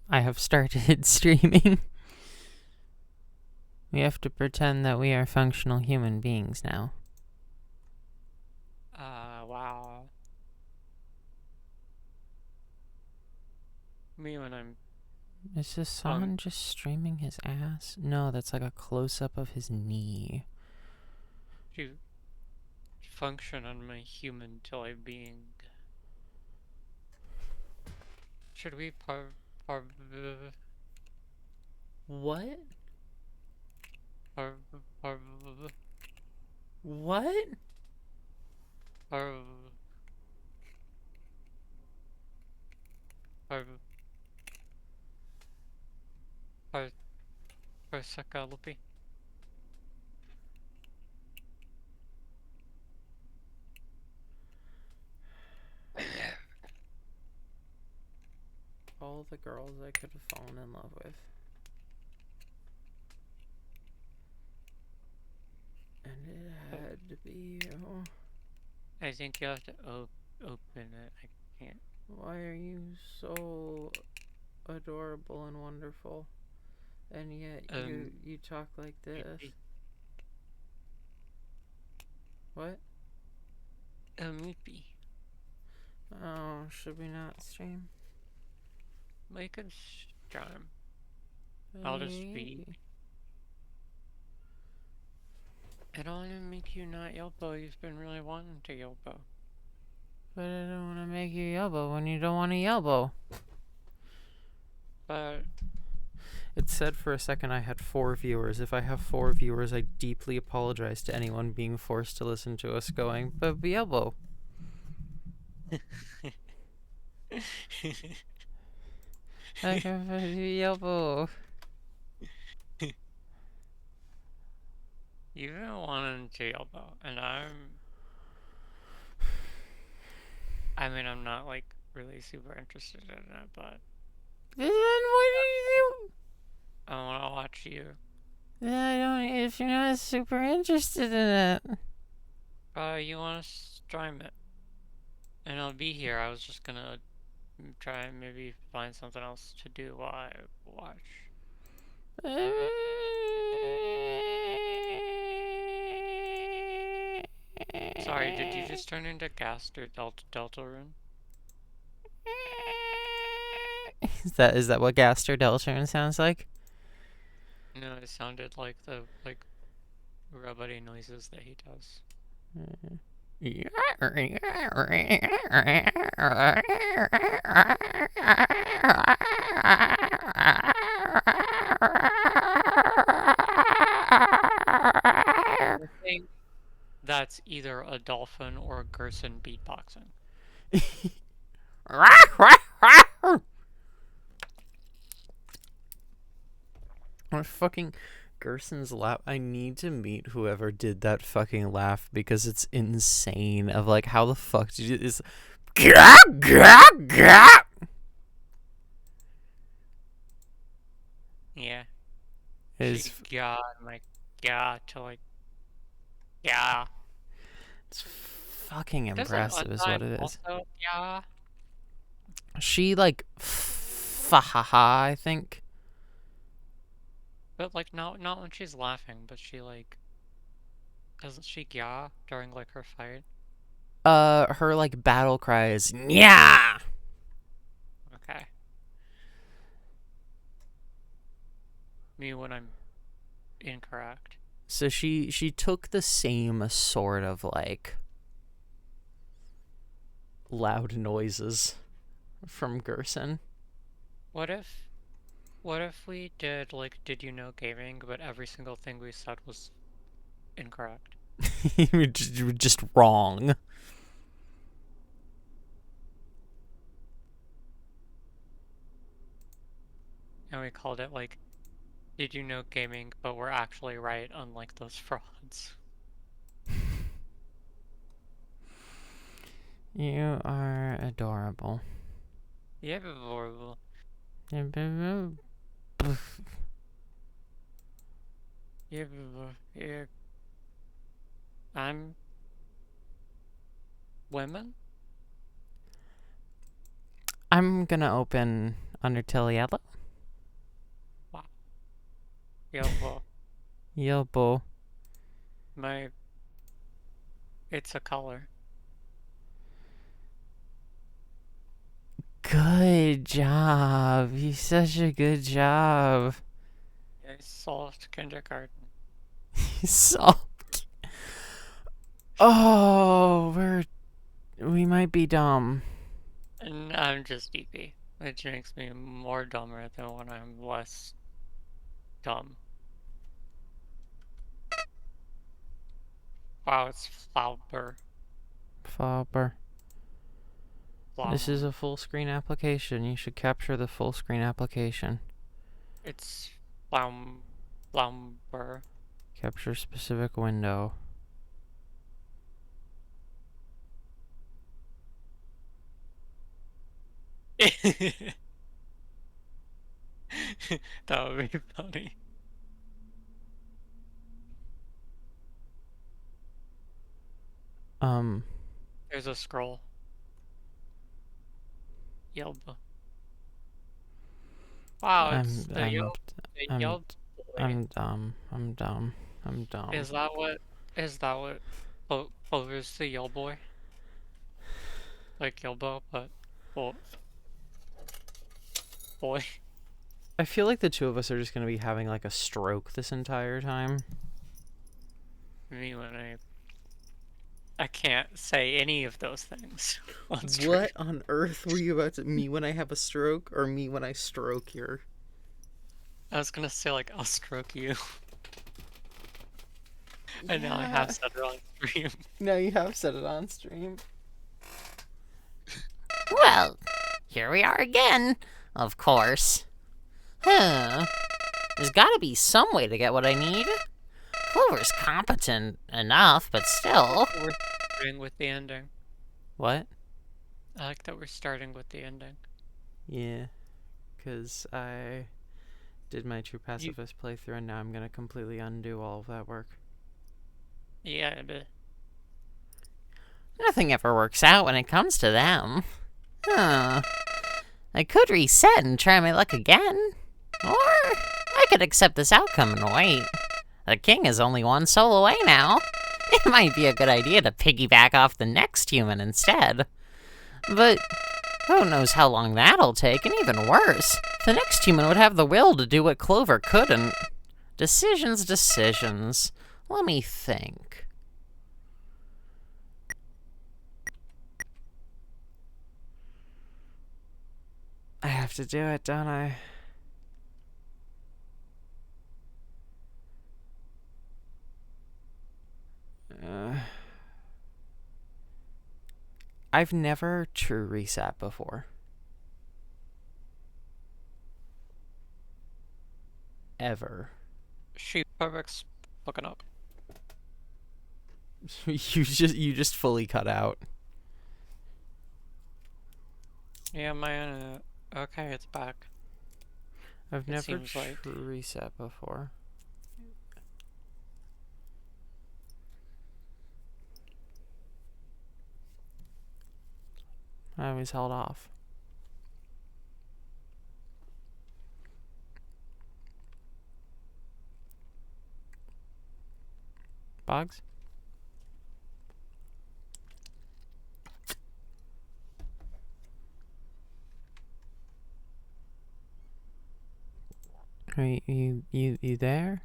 I have started streaming. We have to pretend that we are functional human beings now. Wow. Me when I'm Is Hassan just streaming his ass? No, that's like a close-up of his knee. to function on my human till I being. Should we What? par What? par par par Parsacalope? All the girls I could have fallen in love with. And it had to be you. I think you have to open it. I can't. Why are you so adorable and wonderful? And yet you talk like this. What? Meepy. Oh, should we not stream? We could stream. I'll just be. I don't want to make you not Yelpo. You've been really wanting to Yelpo. But I don't want to make you Yelpo when you don't want to Yelpo. But it said for a second I had 4 viewers. If I have 4 viewers, I deeply apologize to anyone being forced to listen to us going, but Yelpo. I can Yelpo. You've been wanting to Yelpo, and I'm not like really super interested in it, but Then what do you do? I want to watch you. I don't. If you're not super interested in it. You want to stream it, and I'll be here. I was just gonna try and maybe find something else to do while I watch. Sorry, did you just turn into Gaster Deltarune? Is that what Gaster Deltarune sounds like? No, it sounded like the roboty noises that he does. I think that's either a dolphin or a Gerson beatboxing. What fucking Gerson's laugh? I need to meet whoever did that fucking laugh because it's insane. Of like, how the fuck did you do this? Yeah. Is God, my God, to like, yeah. It's fucking impressive, is what it is. Also, yeah. She like, fahaha, I think. But like, not when she's laughing, but she like, doesn't she yeah during like her fight? Her like battle cry is yeah. Okay. Me when I'm incorrect. So she took the same sort of like loud noises from Gerson. What if we did like Did You Know Gaming, but every single thing we said was incorrect? You were just wrong. And we called it like Did You Know Gaming, but we're actually right, unlike those frauds. You are adorable. Yeah, adorable. Yeah, yeah. I'm women? I'm gonna open Undertale Yellow. Yellow. Yellow. My. It's a color. Good job. You such a good job. I solved kindergarten. So. Oh, we might be dumb. And I'm just DP, which makes me more dumber than when I'm less dumb. Wow, it's Flauber. Flopper. This is Flaum. a full screen application. You should capture the full screen application. It's Flaumber. Capture specific window. That would be funny. There's a scroll. Yelp. Wow, it's the Yelp. The I'm Yelp boy. I'm dumb. I'm dumb. I'm dumb. Is that what? Is that what? Clover's the Yelp boy? Like Yelbo, but boy. Boy. I feel like the two of us are just gonna be having like a stroke this entire time. Me when I can't say any of those things on stream. What on earth were you about to me when I have a stroke or me when I stroke your? I was gonna say like I'll stroke you, and now I Yeah. have said it on stream. No, you have said it on stream. Well, here we are again, of course. Huh. There's gotta be some way to get what I need. Clover's competent enough, but still. We're starting with the ending. What? I like that we're starting with the ending. Yeah, because I did my true pacifist playthrough and now I'm gonna completely undo all of that work. Yeah, but Nothing ever works out when it comes to them. Huh. I could reset and try my luck again. Or I could accept this outcome and wait. The king is only one soul away now. It might be a good idea to piggyback off the next human instead. But who knows how long that'll take, and even worse, the next human would have the will to do what Clover couldn't. Decisions. Let me think. I have to do it, don't I? I've never true reset before. Ever. Sheep Perfect's looking up. you just fully cut out. Yeah, my internet. Okay, it's back. I've It never seems like. true reset before. I always held off. Bugs? Are you there?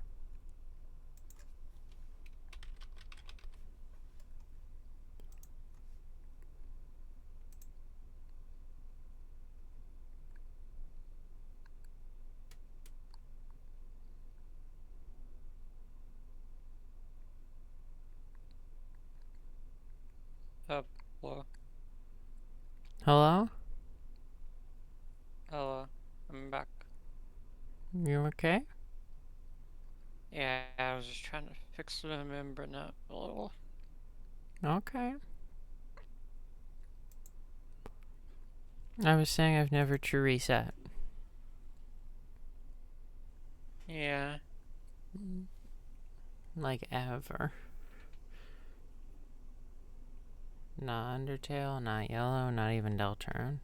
Hello. Hello? Hello. I'm back. You okay? Yeah, I was just trying to fix the membrane a little. Okay. I was saying I've never true reset. Yeah. Like ever. Not Undertale, not Yellow, not even Deltarune.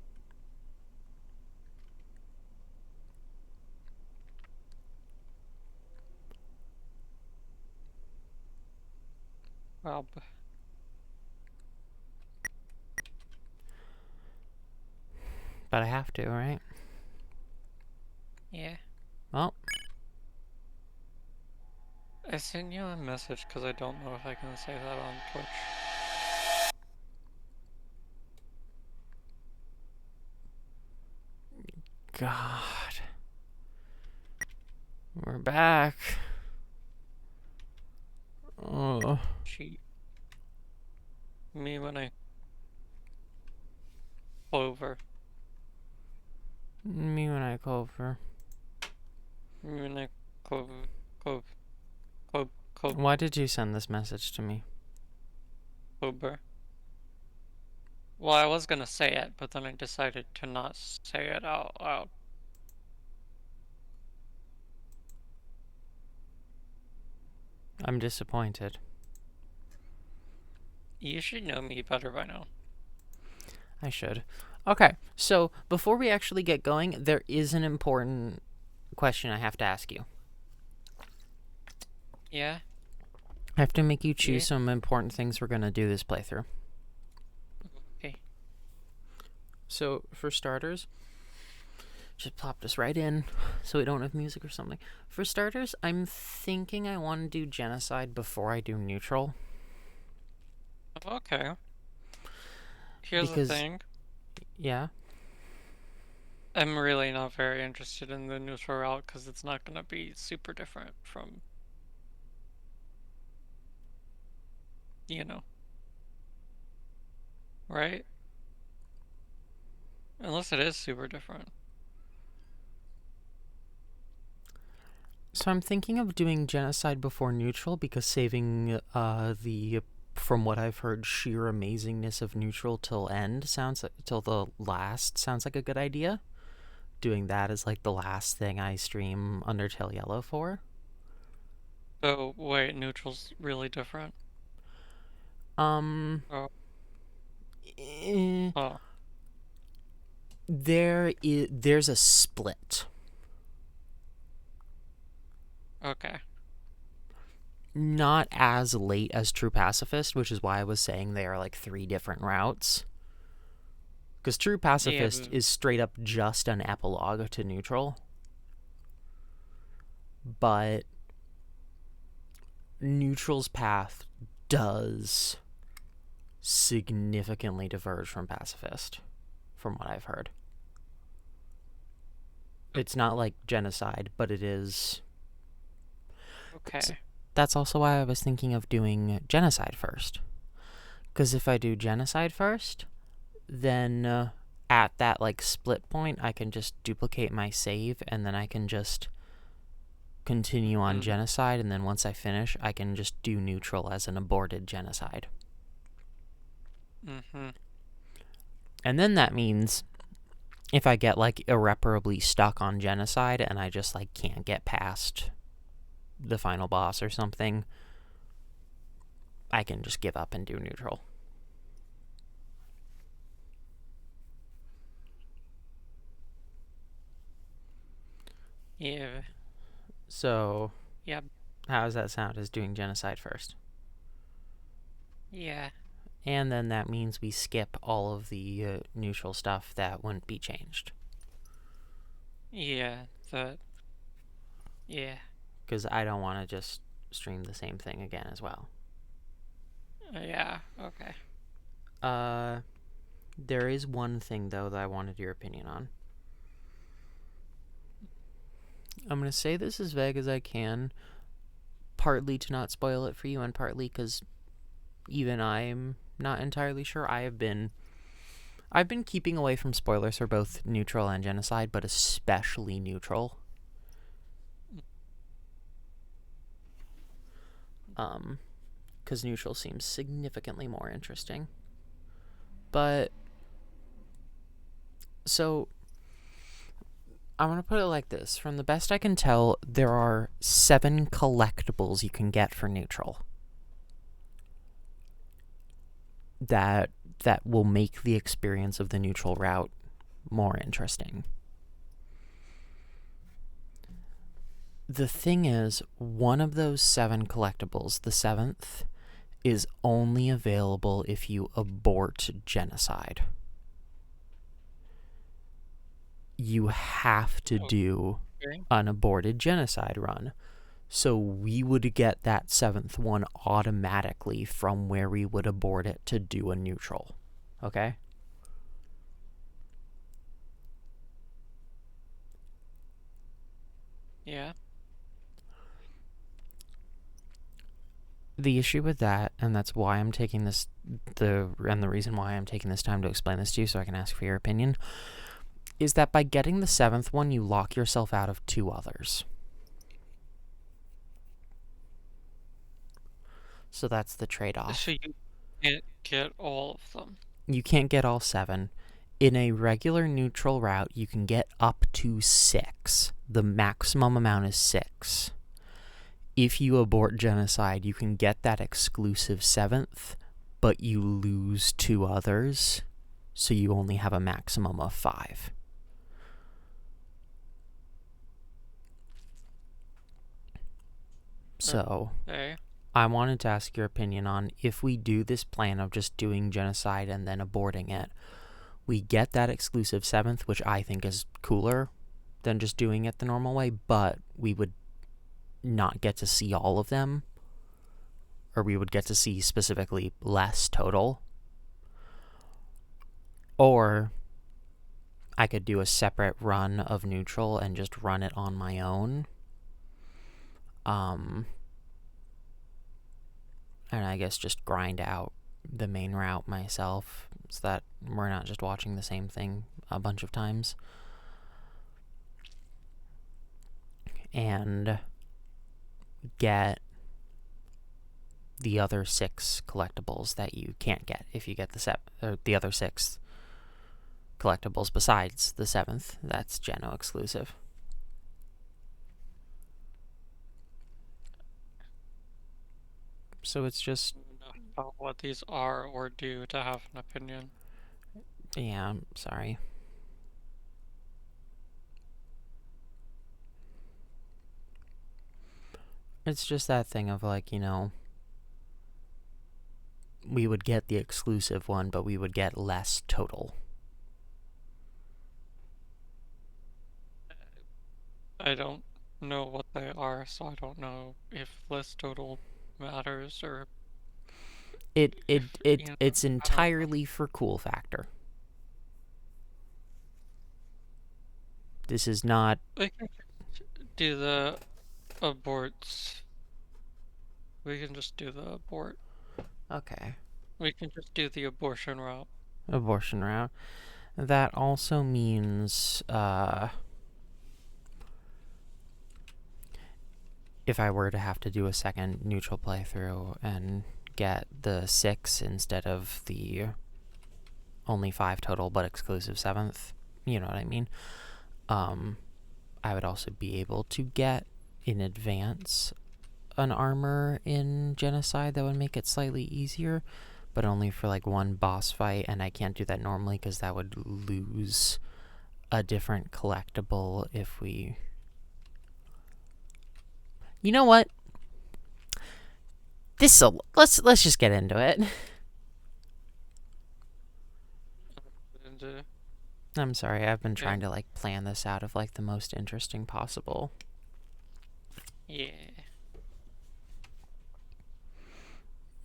Rob. But I have to, right? Yeah. Well, I sent you a message because I don't know if I can say that on Twitch. God. We're back. Oh. Cheat. Me when I Clover. Me when I Clover. Me when I Clover. Why did you send this message to me? Clover. Well, I was gonna say it, but then I decided to not say it out loud. I'm disappointed. You should know me better by now. I should. Okay, so before we actually get going, there is an important question I have to ask you. Yeah? I have to make you choose Yeah. some important things we're going to do this playthrough. Okay. So, for starters, just plop this right in so we don't have music or something. For starters, I'm thinking I want to do genocide before I do neutral. Okay. Here's Because, the thing. yeah? I'm really not very interested in the neutral route because it's not gonna be super different from, you know. Right? Unless it is super different. So I'm thinking of doing genocide before neutral because saving the, from what I've heard, sheer amazingness of neutral till the last sounds like a good idea. Doing that is like the last thing I stream Undertale Yellow for. So, wait, neutral's really different? Oh. Oh. There's a split. Okay. Not as late as True Pacifist, which is why I was saying they are like 3 different routes. Because True Pacifist is straight up just an epilogue to neutral. But neutral's path does significantly diverge from Pacifist, from what I've heard. It's not like genocide, but it is. Okay. That's also why I was thinking of doing genocide first. Because if I do genocide first, then at that like split point, I can just duplicate my save, and then I can just continue on genocide, and then once I finish, I can just do neutral as an aborted genocide. And then that means if I get like irreparably stuck on genocide and I just like can't get past the final boss or something, I can just give up and do neutral. Yeah. So, Yep. how does that sound as doing genocide first? Yeah. And then that means we skip all of the neutral stuff that wouldn't be changed. Yeah, yeah. Because I don't want to just stream the same thing again as well. Yeah, okay. There is one thing, though, that I wanted your opinion on. I'm going to say this as vague as I can, partly to not spoil it for you, and partly because even I'm not entirely sure. I've been keeping away from spoilers for both neutral and genocide, but especially neutral. Because neutral seems significantly more interesting. But, so, I'm going to put it like this. From the best I can tell, there are 7 collectibles you can get for neutral. That will make the experience of the neutral route more interesting. The thing is, one of those 7 collectibles, the 7th, is only available if you abort genocide. You have to do Okay. an aborted genocide run. So we would get that 7th one automatically from where we would abort it to do a neutral. Okay? Yeah. The issue with that, and that's why I'm taking this, the reason why I'm taking this time to explain this to you so I can ask for your opinion, is that by getting the 7th one, you lock yourself out of 2 others. So that's the trade-off. So you can't get all of them. You can't get all 7. In a regular neutral route, you can get up to 6. The maximum amount is 6. If you abort genocide, you can get that exclusive 7th, but you lose 2 others, so you only have a maximum of 5. So, Okay. I wanted to ask your opinion on if we do this plan of just doing genocide and then aborting it, we get that exclusive 7th, which I think is cooler than just doing it the normal way, but we would not get to see all of them, or we would get to see specifically less total. Or I could do a separate run of neutral and just run it on my own. And I guess just grind out the main route myself so that we're not just watching the same thing a bunch of times. And get the other 6 collectibles that you can't get if you get the other 6 collectibles besides the 7th. That's Geno exclusive. So it's just, I don't know about what these are or do to have an opinion. yeah, I'm sorry. It's just that thing of like, we would get the exclusive one, but we would get less total. I don't know what they are, so I don't know if less total matters or It's entirely for cool factor. This is not. we can do the aborts. We can just do the abort. Okay. We can just do the abortion route. Abortion route. That also means, if I were to have to do a second neutral playthrough and get the 6 instead of the only 5 total but exclusive 7th, you know what I mean? I would also be able to get in advance an armor in Genocide that would make it slightly easier, but only for like one boss fight, and I can't do that normally because that would lose a different collectible if we... You know what? Let's just get into it. And, I'm sorry, I've been trying to like plan this out of like the most interesting possible. yeah.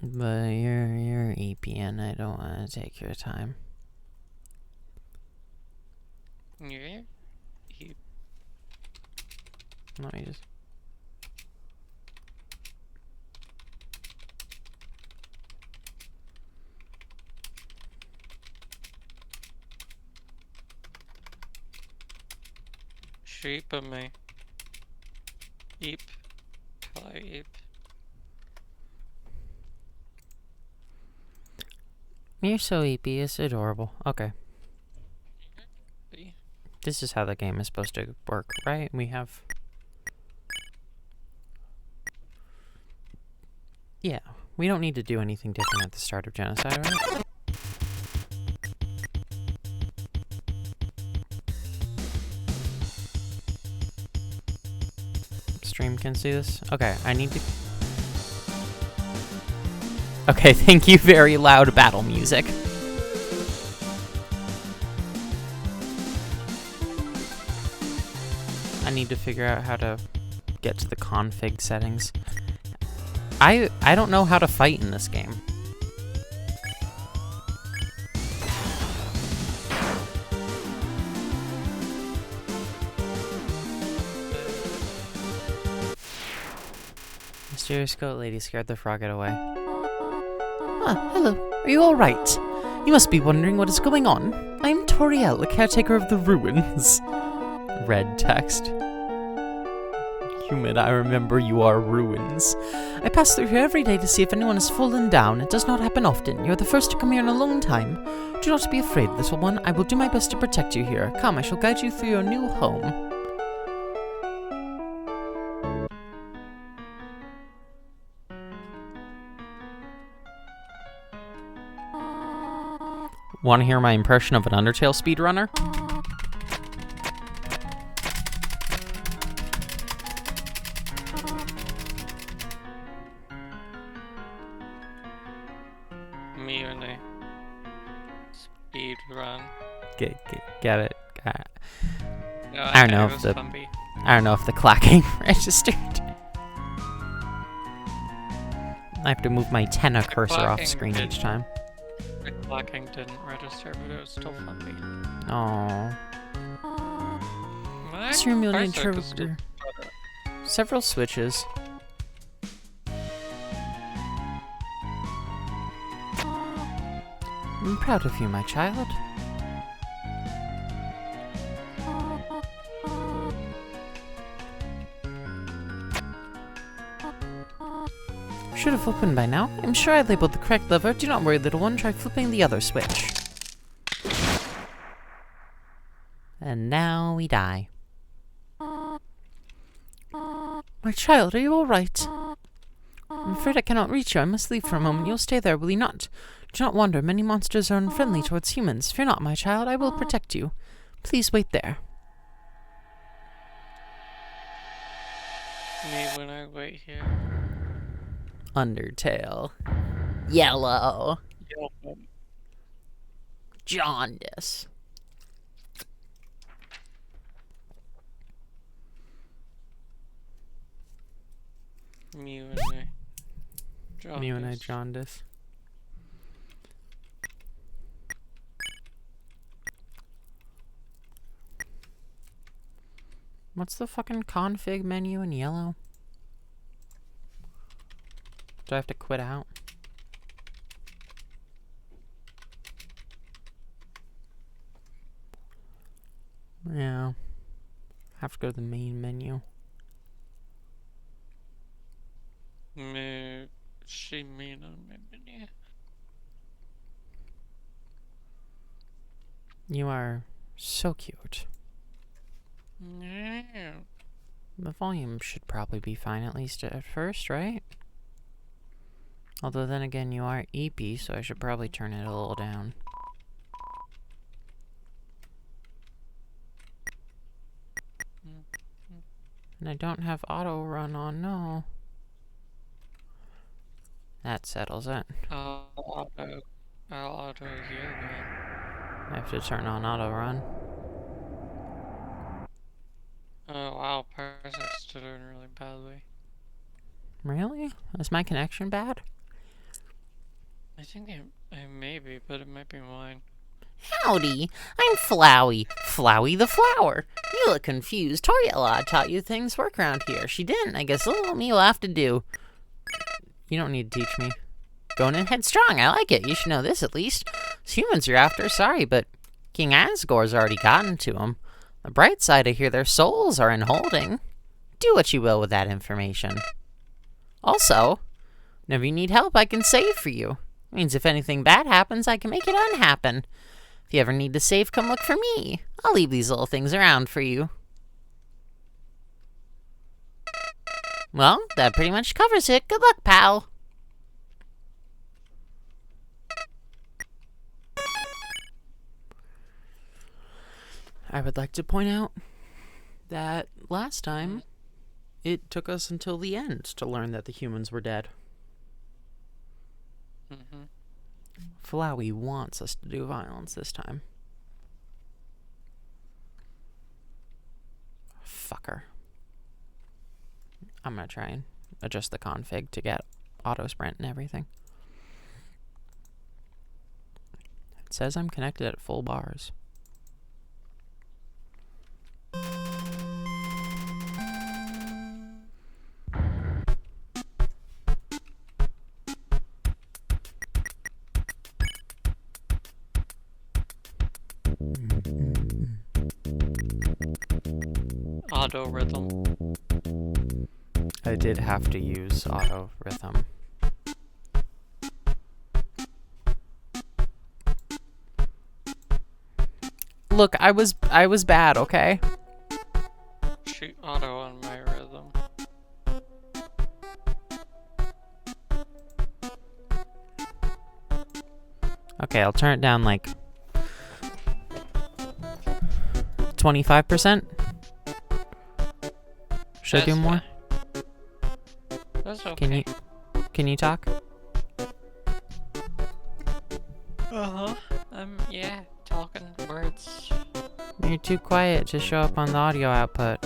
But you're EPN, I don't want to take your time. Yeah. Let me just... Sheep of me. Eep. Hi, eep. You're so EP, it's adorable. Okay. See? This is how the game is supposed to work, right? We have... Yeah, we don't need to do anything different at the start of Genocide, right? Stream can see this? Okay, I need to... Okay, thank you, very loud battle music. I need to figure out how to get to the config settings. I don't know how to fight in this game. Mysterious goat lady scared the frogget away. Ah, hello. Are you all right? You must be wondering what is going on. I am Toriel, the caretaker of the ruins. Red text. Human, I remember you are ruins. I pass through here every day to see if anyone has fallen down. It does not happen often. You're the first to come here in a long time. Do not be afraid, little one. I will do my best to protect you here. Come, I shall guide you through your new home. Want to hear my impression of an Undertale speedrunner? Me when I speed run. Get it? No, I don't know if the clacking registered. I have to move my Tenna cursor off clacking screen each didn't. time. The clacking didn't register, but it was still funny. Aww. My This room you'll need cursor is still interpreter. Several switches. I'm proud of you, my child. Should have opened by now. I'm sure I labeled the correct lever. Do not worry, little one. Try flipping the other switch. And now we die. My child, are you all right? I'm afraid I cannot reach you. I must leave for a moment. You'll stay there, will you not? Do not wander. Many monsters are unfriendly towards humans. Fear not, my child. I will protect you. Please wait there. Me when I wait here. Undertale. Yellow. Yellow. Jaundice. Me when I jaundice. Me when I jaundice. What's the fucking config menu in yellow? Do I have to quit out? Yeah. I have to go to the main menu. Me, she mean on my menu. You are so cute. Yeah. The volume should probably be fine, at least at first, right? Although then again, you are EP, so I should probably turn it a little down. And I don't have auto run on, no. That settles it. I'll auto here run. I have to turn on auto run. Oh wow, Parasite's doing really badly. Really? Is my connection bad? I think I may be, but it might be mine. Howdy, I'm Flowey. Flowey the flower. You look confused. Toriella taught you things work around here. She didn't. I guess little me will have to do. You don't need to teach me. Going in headstrong. I like it. You should know this at least. It's humans you're after. Sorry, but King Asgore's already gotten to them. The bright side, I hear their souls are in holding. Do what you will with that information. Also, whenever you need help, I can save for you. Means if anything bad happens, I can make it unhappen. If you ever need to save, come look for me. I'll leave these little things around for you. Well, that pretty much covers it. Good luck, pal. I would like to point out that last time, it took us until the end to learn that the humans were dead. Mm-hmm. Flowey wants us to do violence this time. Fucker. I'm gonna try and adjust the config to get auto sprint and everything. It says I'm connected at full bars. Auto rhythm. I did have to use auto rhythm. Look, I was bad, okay? Shoot auto on my rhythm. Okay, I'll turn it down like 25%. Should I do That's more? fine. That's okay. Can you talk? Uh-huh. Yeah, talking words. You're too quiet to show up on the audio output.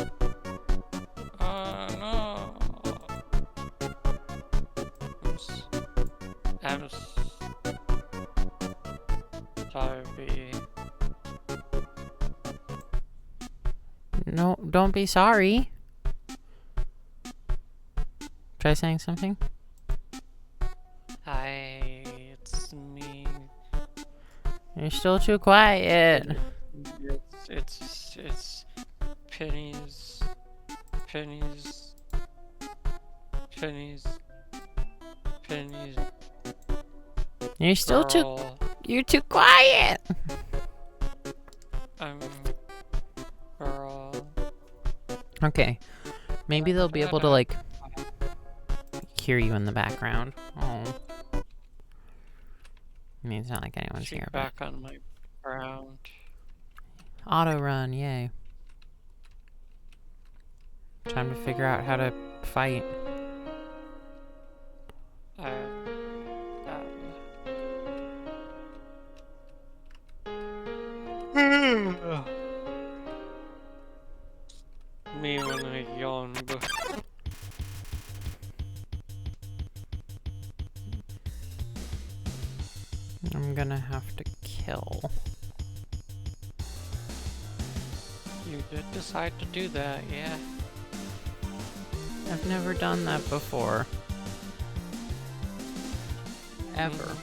No. I'm sorry. No, don't be sorry. Try saying something. It's me. You're still too quiet. It's pennies. Pennies. You're still Girl. You're too quiet. I'm girl. Okay. Maybe they'll be able to like hear you in the background. Oh. I mean, it's not like anyone's Sheet here, but back on my ground. auto run, yay. Time to figure out how to fight. Me when I yawn. I'm gonna have to kill. You did decide to do that, yeah. I've never done that before. Ever.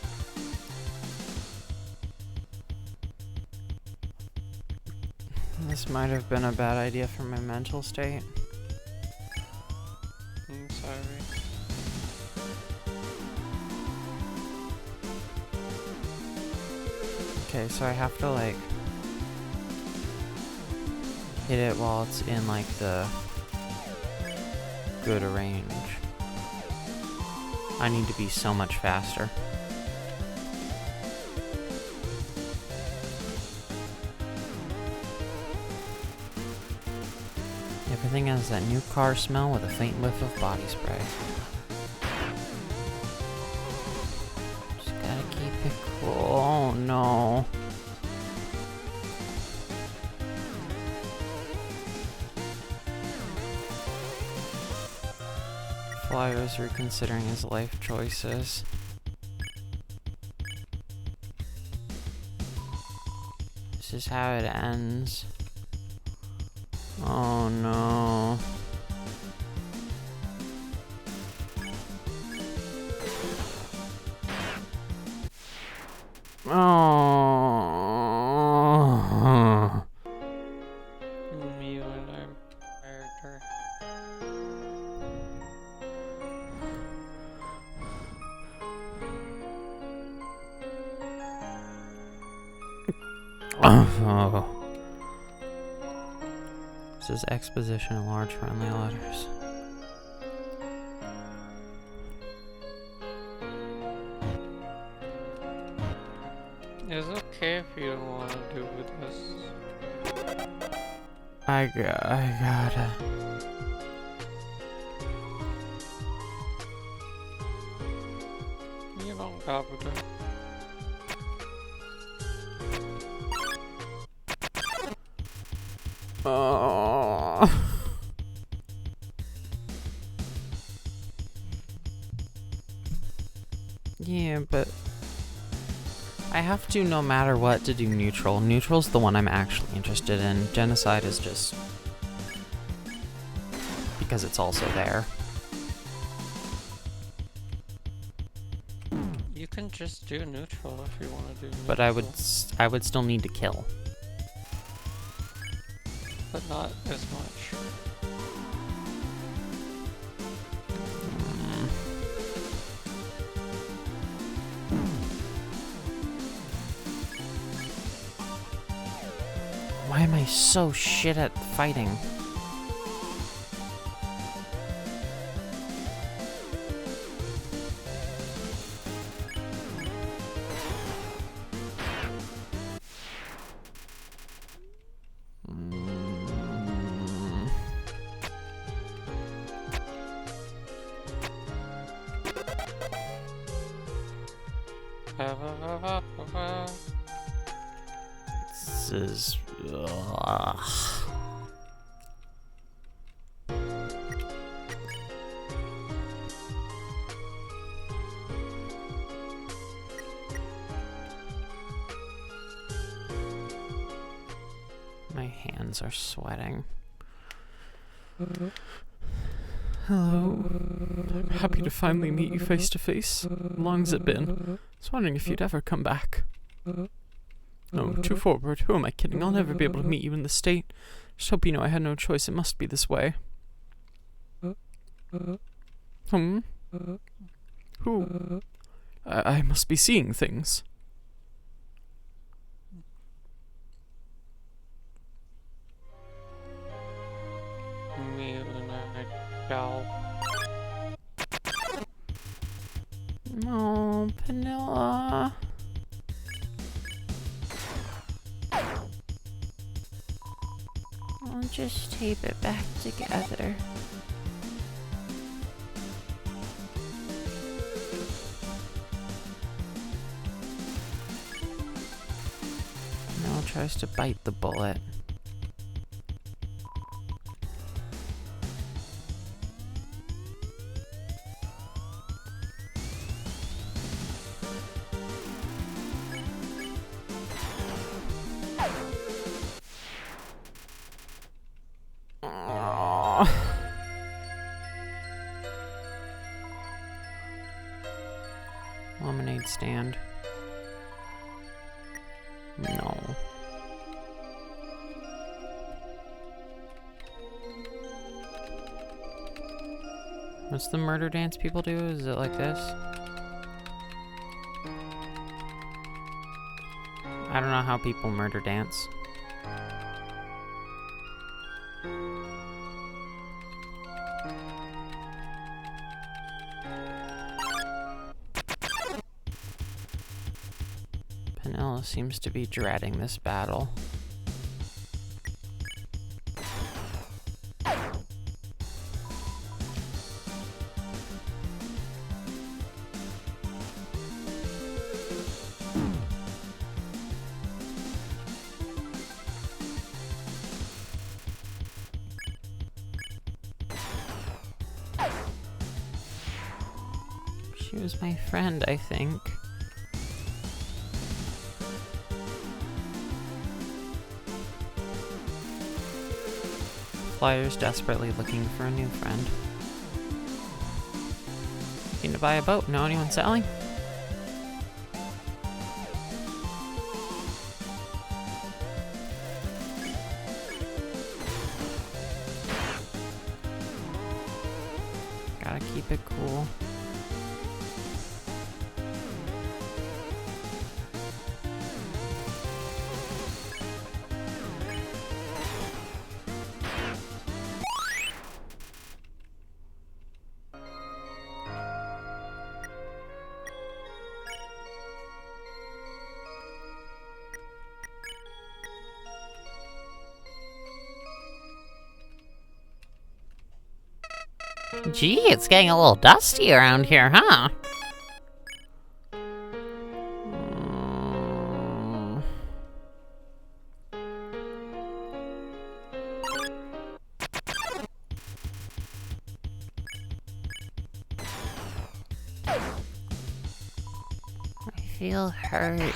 This might have been a bad idea for my mental state. I'm sorry. Okay, so I have to like hit it while it's in like the good range. I need to be so much faster. Everything has that new car smell with a faint whiff of body spray. Just gotta keep it cool. Oh no. Flyer's reconsidering his life choices. This is how it ends. Oh no. Oh. Me when I'm murder. Oh. This is exposition in large friendly letters. It's okay if you don't want to do this. I gotta. You 이런 가부를. Yeah, but I have to, no matter what, to do neutral. Neutral's the one I'm actually interested in. Genocide is just because it's also there. You can just do neutral if you want to do neutral. But I would still need to kill. But not as much. Why am I so shit at fighting? This is... ugh. My hands are sweating. Hello. I'm happy to finally meet you face to face. How long's it been? I was wondering if you'd ever come back. No, too forward. Who am I kidding? I'll never be able to meet you in the state. Just hope you know I had no choice. It must be this way. Who? I must be seeing things. No, Penilla. I'll just tape it back together. Now tries to bite the bullet. Lemonade stand. No. What's the murder dance people do? Is it like this? I don't know how people murder dance. Penilla seems to be dreading this battle. She was my friend, I think. Flyer's desperately looking for a new friend. Looking to buy a boat. Know anyone selling? Gotta keep it cool. Gee, it's getting a little dusty around here, huh? feel hurt.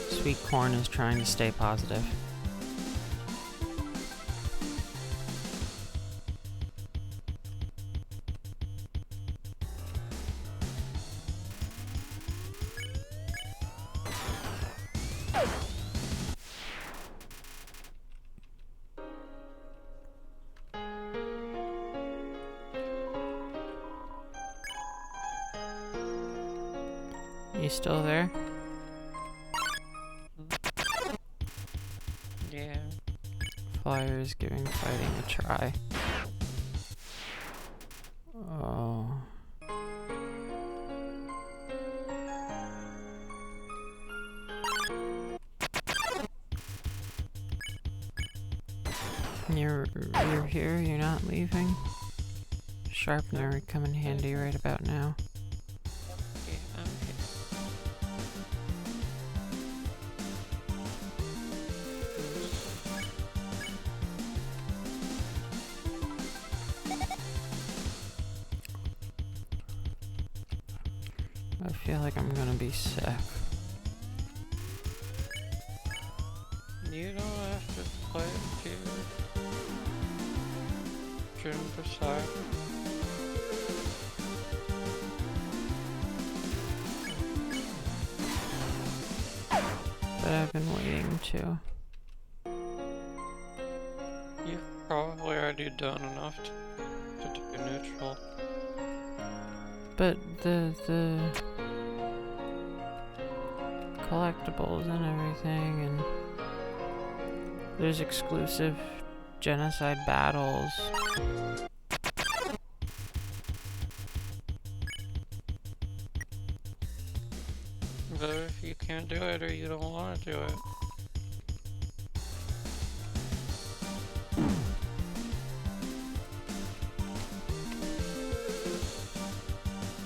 Sweet corn is trying to stay positive. You still there? Yeah. Flyer is giving fighting a try. Oh. You're here, you're not leaving? Sharpener would come in handy right about now. Yeah, I'm okay. I feel like I'm gonna be sick. You don't have to play, dude. Juniper side. But I've been waiting to. You've probably already done enough to do neutral. But the collectibles and everything, and there's exclusive genocide battles. But if you can't do it or you don't want to do it,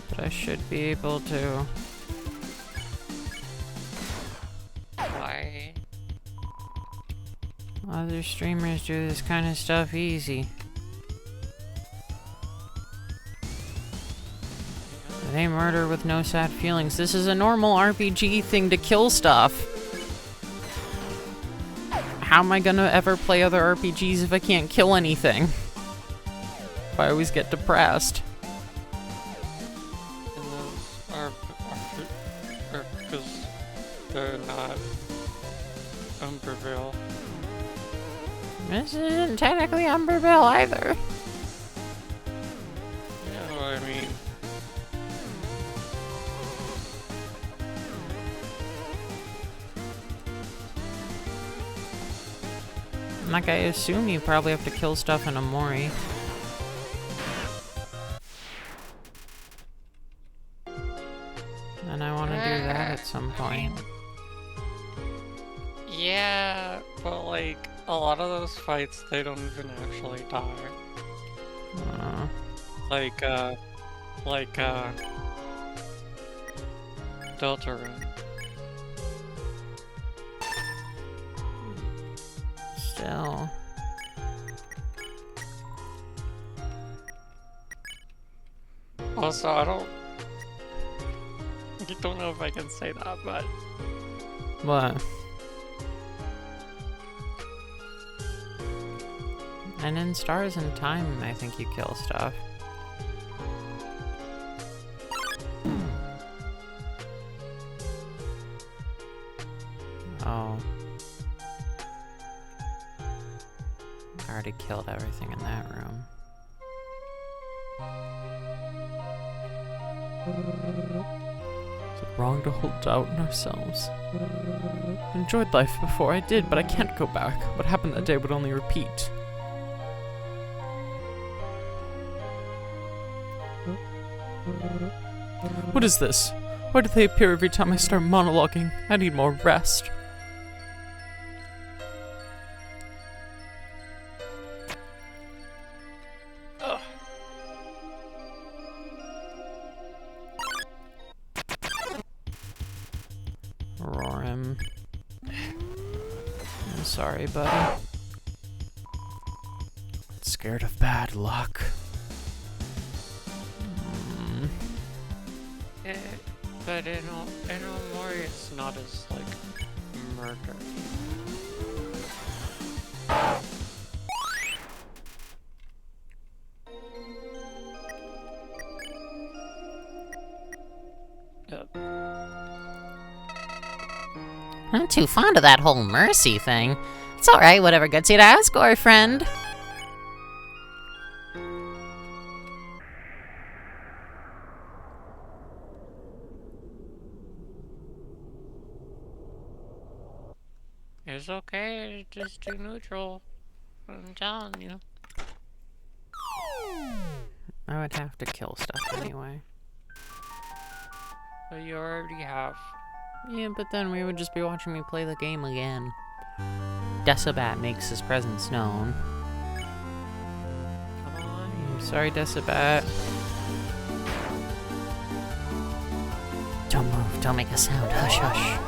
But I should be able to. why? Other streamers do this kind of stuff easy. It ain't murder with no sad feelings. This is a normal RPG thing to kill stuff. How am I gonna ever play other RPGs if I can't kill anything? If I always get depressed. And those are because they're not Umberville. This isn't technically Umberville either. You know what I mean? Like, I assume you probably have to kill stuff in Amori. And I want to do that at some point. Yeah, but like a lot of those fights, they don't even actually die. Like Deltarune. Still. Also, I don't know if I can say that, but What? And in Stars in Time, I think you kill stuff. Oh. I already killed everything in that room. Is it wrong to hold doubt in ourselves? I enjoyed life before I did, but I can't go back. What happened that day would only repeat. What is this? Why do they appear every time I start monologuing? I need more rest. ugh. Rorim. I'm sorry, buddy. Let's scared of bad luck. But in Omori, it's not as, like, murder. I'm not too fond of that whole mercy thing. It's alright, whatever gets you to ask, our friend. It's okay, just do neutral. I'm telling you. I would have to kill stuff anyway. But you already have. Yeah, but then we would just be watching me play the game again. Decibat makes his presence known. Come on. I'm sorry, Decibat. Don't move, don't make a sound, hush hush.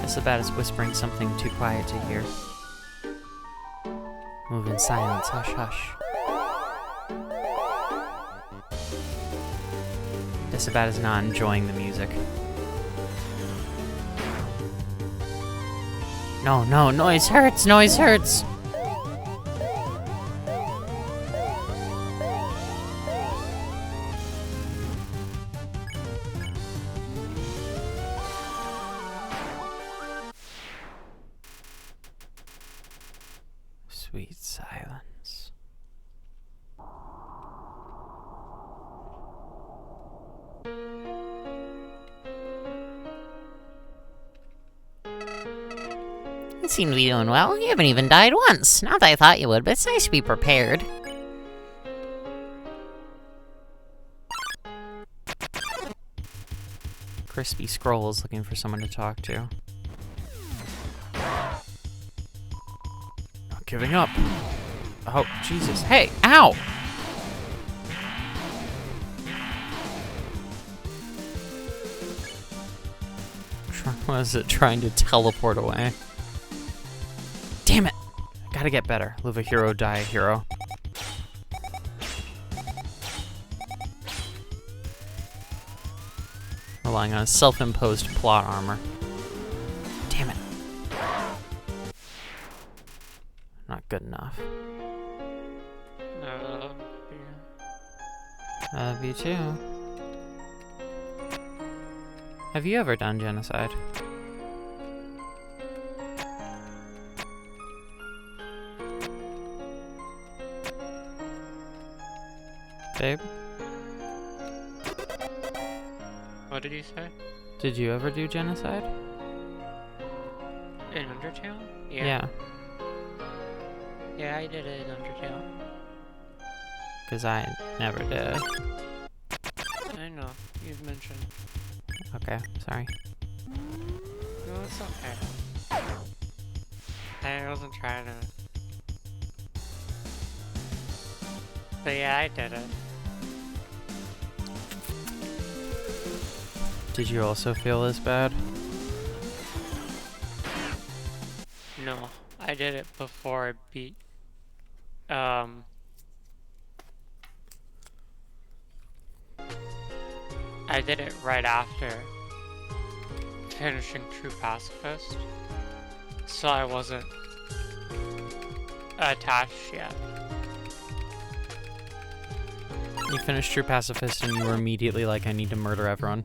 Decibat is whispering something too quiet to hear. Move in silence, hush hush. Decibat is not enjoying the music. No, no, noise hurts, noise hurts! Sweet silence. You seem to be doing well. You haven't even died once. Not that I thought you would, but it's nice to be prepared. Crispy Scroll is looking for someone to talk to. Not giving up. Oh, Jesus. Hey, ow! Was it trying to teleport away? Damn it! Gotta get better. Live a hero, die a hero. Relying on a self-imposed plot armor. Damn it. Not good enough. I love you too. Have you ever done genocide? Babe? What did you say? Did you ever do genocide? In Undertale? Yeah. Yeah, I did it in Undertale. Because I never did. I know, you've mentioned. Okay, sorry. No, it's okay. I wasn't trying to. But yeah, I did it. Did you also feel this bad? No, I did it before I beat. I did it right after finishing True Pacifist, so I wasn't attached yet. You finished True Pacifist and you were immediately like, I need to murder everyone.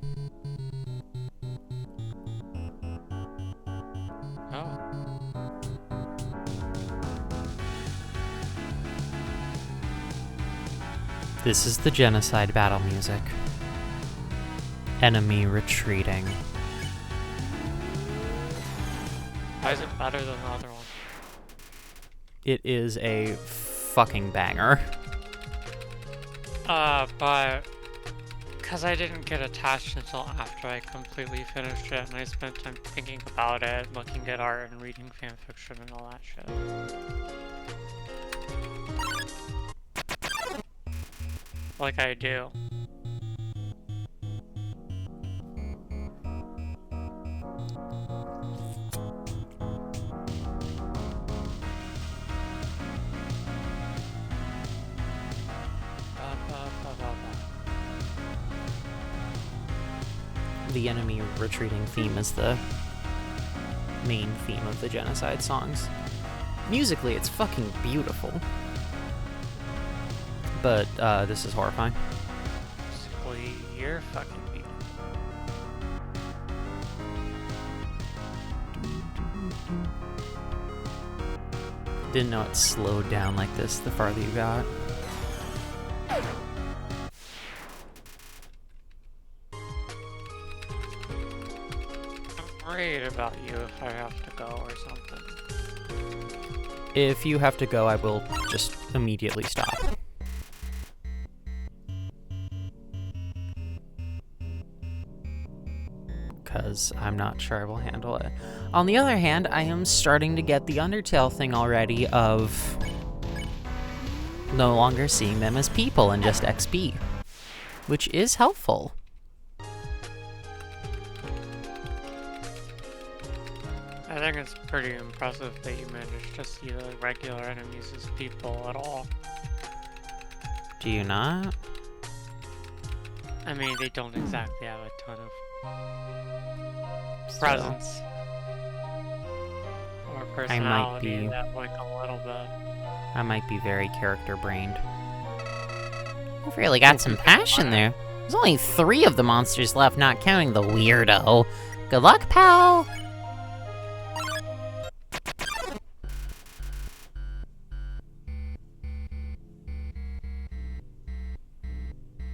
Oh. This is the genocide battle music. Enemy retreating. Why is it better than the other one? It is a fucking banger. But because I didn't get attached until after I completely finished it, and I spent time thinking about it, looking at art, and reading fanfiction and all that shit. Like I do. the enemy retreating theme is the main theme of the Genocide songs. Musically, it's fucking beautiful. But, this is horrifying. Basically, you're fucking beautiful. Didn't know it slowed down like this the farther you got. I'm worried about you if I have to go or something. If you have to go, I will just immediately stop. Because I'm not sure I will handle it. On the other hand, I am starting to get the Undertale thing already of no longer seeing them as people and just XP, which is helpful. I think it's pretty impressive that you managed to see the regular enemies as people at all. Do you not? I mean, they don't exactly have a ton of Still. presence or personality. be- That like a little bit. I might be very character-brained. You've really got some passion there. There's only 3 of the monsters left, not counting the weirdo. Good luck, pal!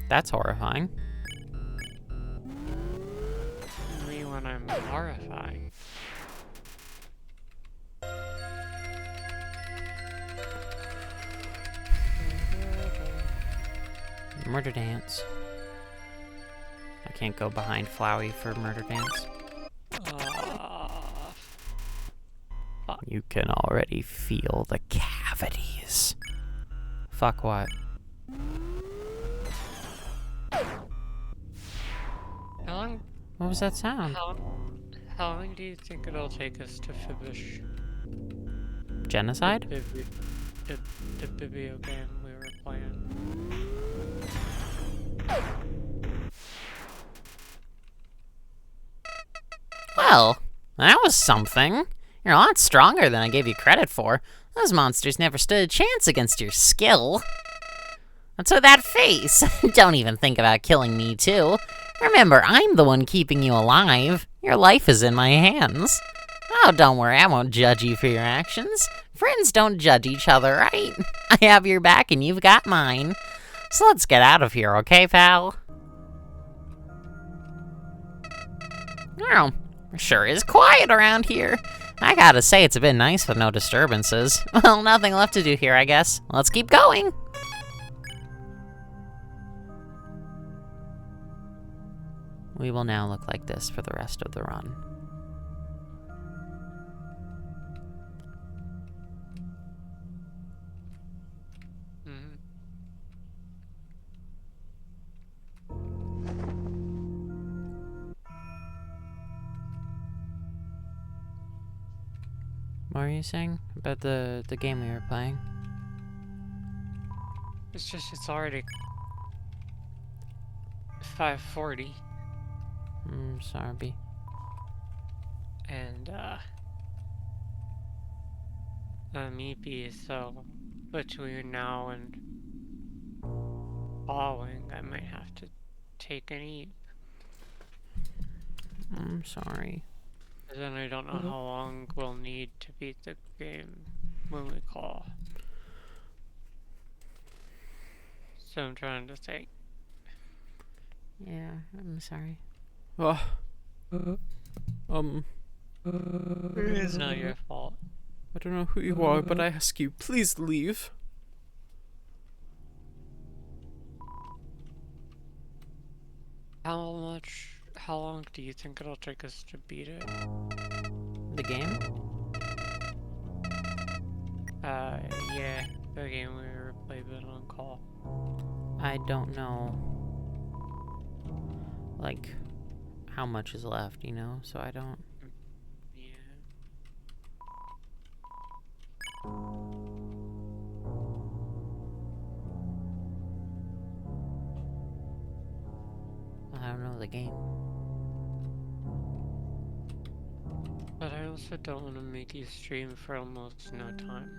That's horrifying. Me when I'm horrifying. Murder dance. I can't go behind Flowey for murder dance. You can already feel the cavities. Fuck what? How long? What was that sound? How long do you think it'll take us to finish Genocide? the video game we were playing? Well, that was something. You're a lot stronger than I gave you credit for. Those monsters never stood a chance against your skill. What's with that face? Don't even think about killing me, too. Remember, I'm the one keeping you alive. Your life is in my hands. Oh, don't worry, I won't judge you for your actions. Friends don't judge each other, right? I have your back and you've got mine. So let's get out of here, okay, pal? Oh, sure is quiet around here. I gotta say, it's a bit nice with no disturbances. Well, nothing left to do here, I guess. Let's keep going. We will now look like this for the rest of the run. Mhm. What were you saying about the game we were playing? It's just, it's already 5:40, Sorry. and I'm EP, so between now and following, I might have to take and eat. I'm sorry. Because then I don't know how long we'll need to beat the game when we call. So I'm trying to think. Yeah, I'm sorry. It's not your fault. I don't know who you are, but I ask you, please leave. How long do you think it'll take us to beat it? The game? Yeah, the game we were playing on call. I don't know, like, how much is left, you know, so I don't... Yeah. I don't know the game. also don't want to make you stream for almost no time.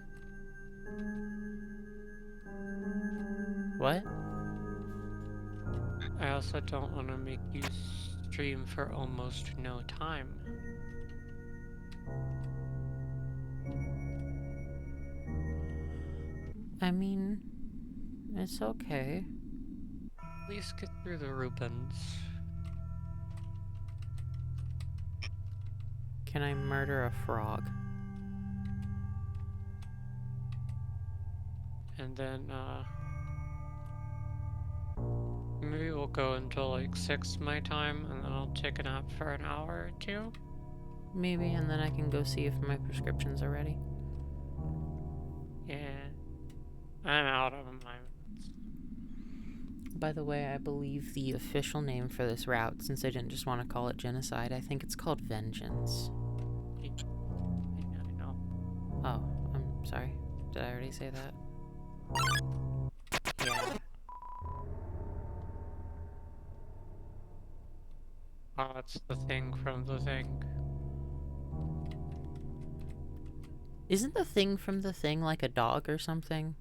What? I also don't want to make you stream for almost no time. I mean, it's okay. At least get through the Rubens. Can I murder a frog? And then, maybe we'll go until like 6 my time, and then I'll take a nap for an hour or two. Maybe, and then I can go see if my prescriptions are ready. Yeah. I'm out of my... By the way, I believe the official name for this route, since I didn't just want to call it genocide, I think it's called vengeance. Yeah, I know. Oh, I'm sorry. Did I already say that? Yeah. Oh, it's the thing from the thing. Isn't the thing from the thing like a dog or something?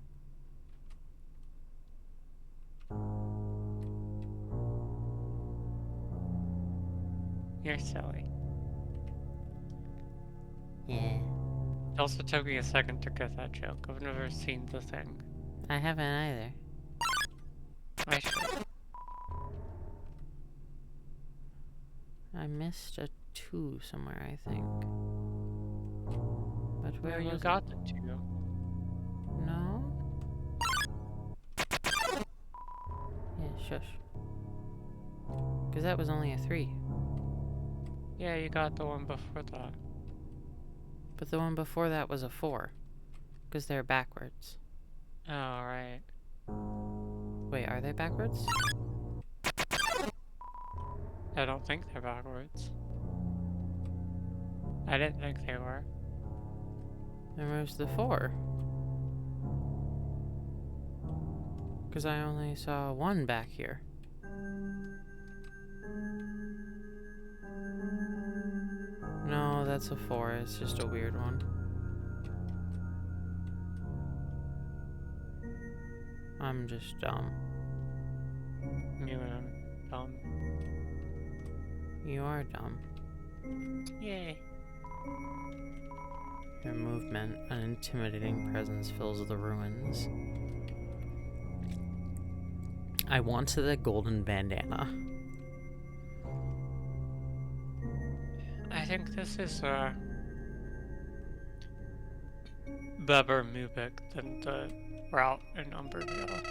You're silly. Yeah. It also took me a second to get that joke. I've never seen the thing. I haven't either. I should. I missed a 2 somewhere, I think. But where No, you was got it? the 2. No? Yeah, shush. Because that was only a 3. Yeah, you got the one before that. But the one before that was a 4. Because they're backwards. Oh, right. Wait, are they backwards? I don't think they're backwards. I didn't think they were. Then where's the 4? Because I only saw 1 back here. No, that's a 4. It's just a weird one. I'm just dumb. You and I'm dumb. You are dumb. Yay. Your movement, an intimidating presence fills the ruins. I want the golden bandana. I think this is, better music than the route in Undertale.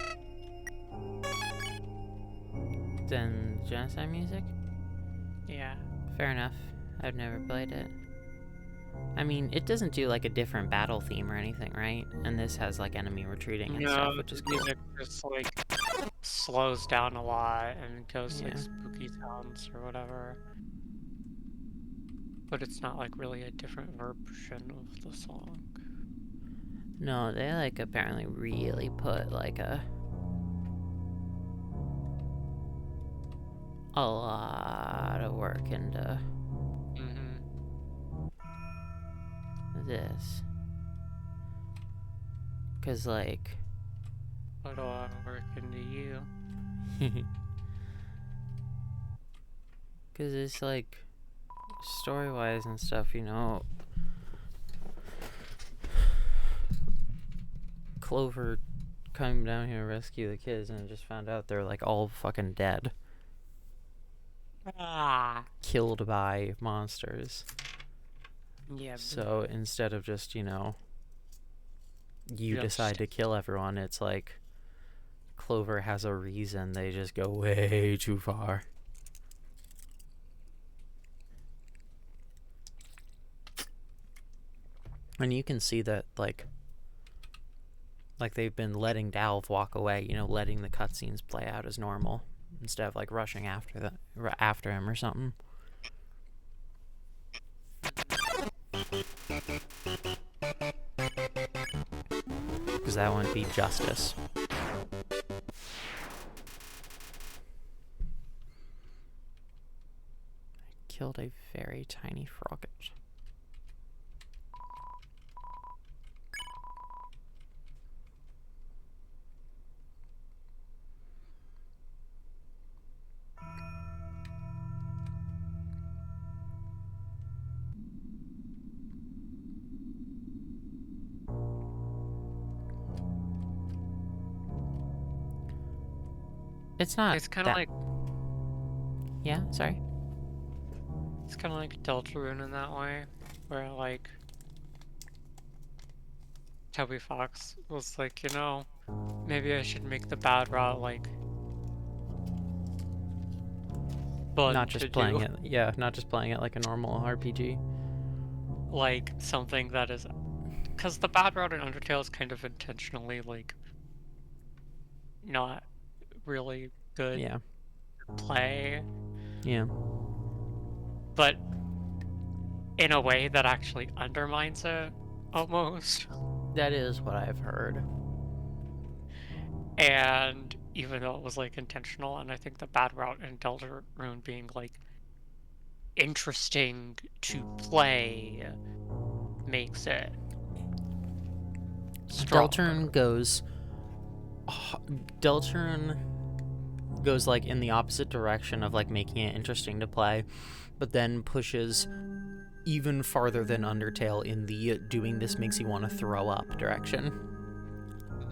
Then genocide music? Yeah. Fair enough. I've never played it. I mean, it doesn't do like a different battle theme or anything, right? And this has like enemy retreating and stuff, which is the cool. music just, like, slows down a lot and goes, like, Yeah. spooky sounds or whatever. But it's not, like, really a different version of the song. No, they like apparently really put like a lot of work into this. Cause like Put a lot of work into you. cause it's like story-wise and stuff, you know, Clover coming down here to rescue the kids and just found out they're like all fucking dead. Killed by monsters. Yeah. So instead of just, you know, you Yep. decide to kill everyone, it's like Clover has a reason. They just go way too far. And you can see that, like they've been letting Dalv walk away, you know, letting the cutscenes play out as normal instead of like rushing after him or something. Because that wouldn't be justice. I killed a very tiny frogget. It's not. It's kind of that... like Yeah, sorry. it's kind of like Deltarune in that way, where like Toby Fox was like, you know, maybe I should make the bad route like fun Not to just do, playing it. Yeah, not just playing it like a normal RPG. like something that is, because the bad route in Undertale is kind of intentionally like not really good Yeah. play, Yeah. but in a way that actually undermines it almost. That is what I've heard. And even though it was like intentional, and I think the bad route in Deltarune being like interesting to play makes it stronger. Deltarune goes like in the opposite direction of like making it interesting to play, but then pushes even farther than Undertale in the doing this makes you want to throw up direction.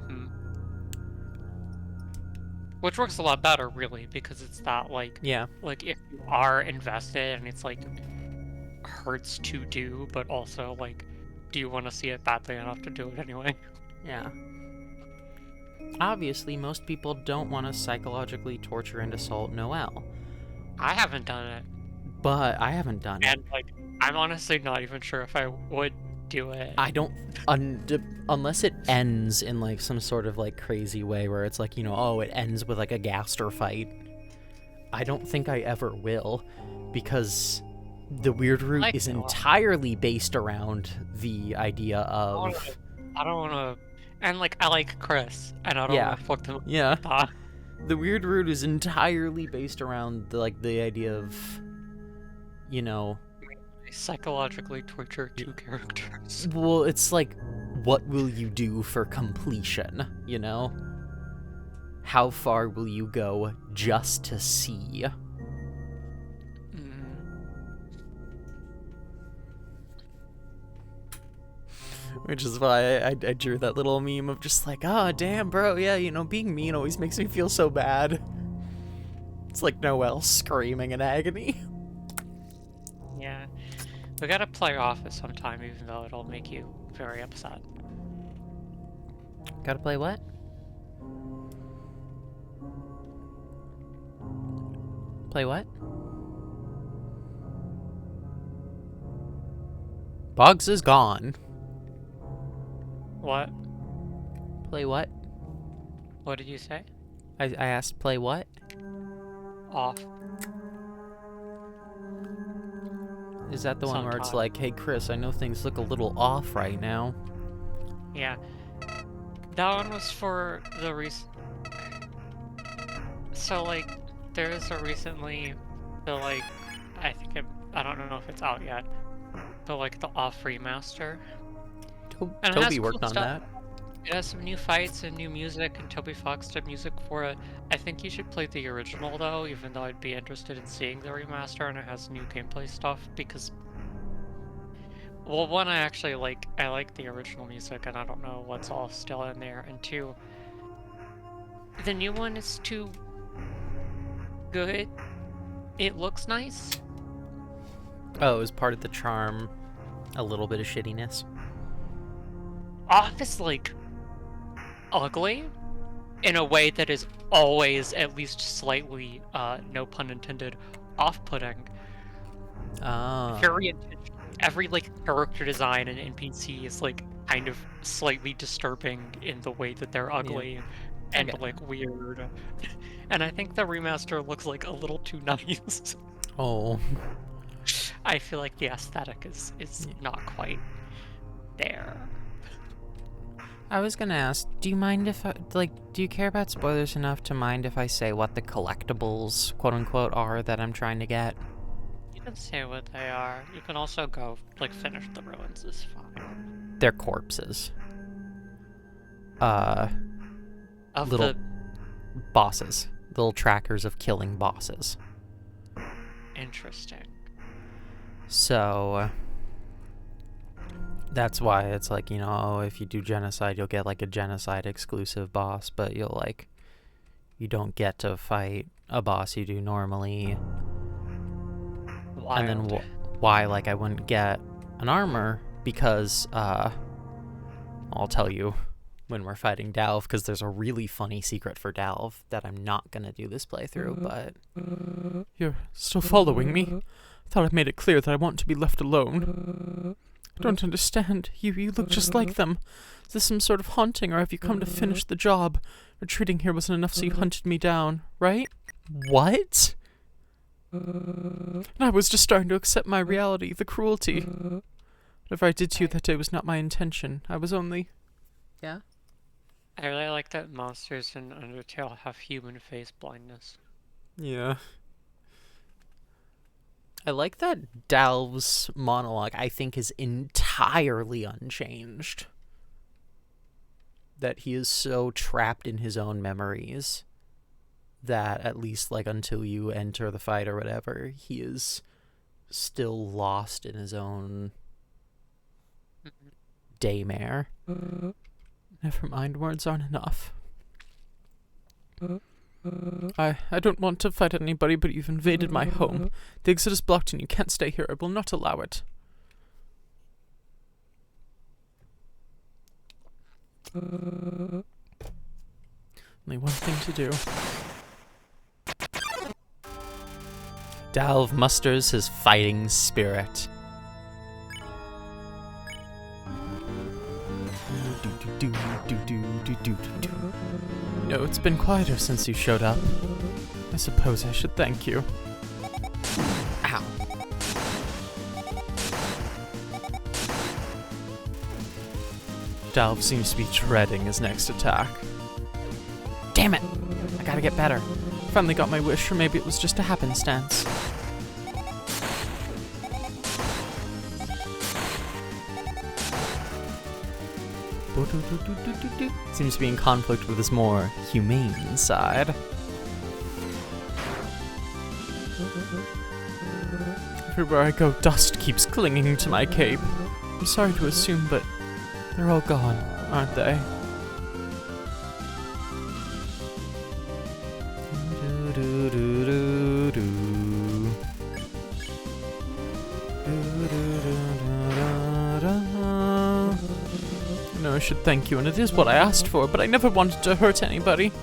Mhm. Which works a lot better, really, because it's that like Yeah. like if you are invested and it's like hurts to do, but also like, do you want to see it badly enough to do it anyway? Yeah. Obviously, most people don't want to psychologically torture and assault Noelle, I haven't done it, but I haven't done it. and like I'm honestly not even sure if I would do it. I don't, unless it ends in like some sort of like crazy way where it's like, you know, oh, it ends with like a gaster fight. I don't think I ever will, because the weird route Like, is entirely based around the idea of. I don't want to, and like I like Chris, and I don't Yeah. want to fuck them up. Yeah. with that. The weird route is entirely based around the idea of, you know, I psychologically torture two characters. well, it's like, what will you do for completion, you know? How far will you go just to see? Which is why I drew that little meme of just like, oh, damn, bro, yeah, you know, being mean always makes me feel so bad. It's like Noelle screaming in agony. Yeah, we gotta play Office sometime, even though it'll make you very upset. Gotta play what? Play what? Boggs is gone. What? Play what? What did you say? I asked play what? Off. Is that the one where it's Sometime. like, hey Chris, I know things look a little off right now. Yeah. That one was for the recent. So like, there is a recently, the like, I don't know if it's out yet, but like the off remaster. And it has Toby cool worked on stuff. that. It has some new fights and new music, and Toby Fox did music for it. I think you should play the original though, even though I'd be interested in seeing the remaster, and it has new gameplay stuff, because, well, one, I like the original music, and I don't know what's all still in there, and two, the new one is too good. It looks nice. Oh, it was part of the charm, a little bit of shittiness. Off is like ugly in a way that is always at least slightly, no pun intended, off-putting. Ah. Very intentional. Every like character design and NPC is like kind of slightly disturbing in the way that they're ugly and Okay. like weird. And I think the remaster looks like a little too nice. Oh. I feel like the aesthetic is not quite there. I was gonna ask, do you mind if do you care about spoilers enough to mind if I say what the collectibles, quote unquote, are that I'm trying to get? You can say what they are. You can also go like finish the ruins. It's fine. They're corpses. Of Little the bosses. Little trackers of killing bosses. interesting. So that's why it's like, you know, if you do genocide, you'll get like a genocide exclusive boss, but you'll like you don't get to fight a boss you do normally. Wild. And then why, like, I wouldn't get an armor, because, I'll tell you when we're fighting Dalv, because there's a really funny secret for Dalv that I'm not gonna do this playthrough, but... You're still following me? I thought I made it clear that I want to be left alone. I don't understand. You look just like them. Is this some sort of haunting, or have you come to finish the job? Retreating here wasn't enough, so you hunted me down, right? What? And I was just starting to accept my reality, the cruelty. Whatever I did to you that day was not my intention. I was only... Yeah? I really like that monsters in Undertale have human face blindness. Yeah. I like that Dalv's monologue, I think, is entirely unchanged. That he is so trapped in his own memories that, at least, like, until you enter the fight or whatever, he is still lost in his own daymare. Never mind, words aren't enough. I don't want to fight anybody, but you've invaded my home. The exit is blocked and you can't stay here. I will not allow it. Only one thing to do. Dalv musters his fighting spirit. No, it's been quieter since you showed up. I suppose I should thank you. Ow. Dalv seems to be dreading his next attack. Damn it! I gotta get better. Finally got my wish, or maybe it was just a happenstance. Seems to be in conflict with his more humane side. Everywhere I go, dust keeps clinging to my cape. I'm sorry to assume, but they're all gone, aren't they? I know I should thank you, and it is what I asked for, but I never wanted to hurt anybody.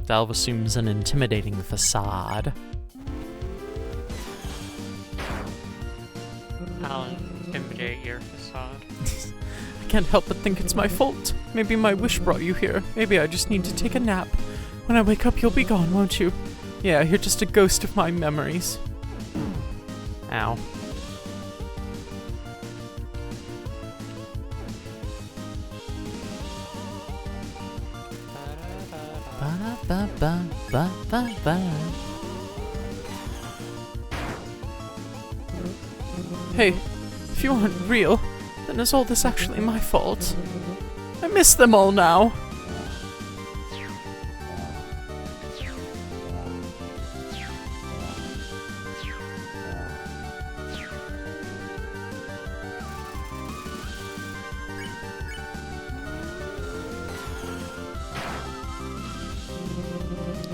Dalv assumes an intimidating facade. I'll intimidate your facade. I can't help but think it's my fault. Maybe my wish brought you here. Maybe I just need to take a nap. When I wake up, you'll be gone, won't you? Yeah, you're just a ghost of my memories. Ow. Ba-da-ba-ba-ba-ba-ba. Hey, if you aren't real, then is all this actually my fault? I miss them all now.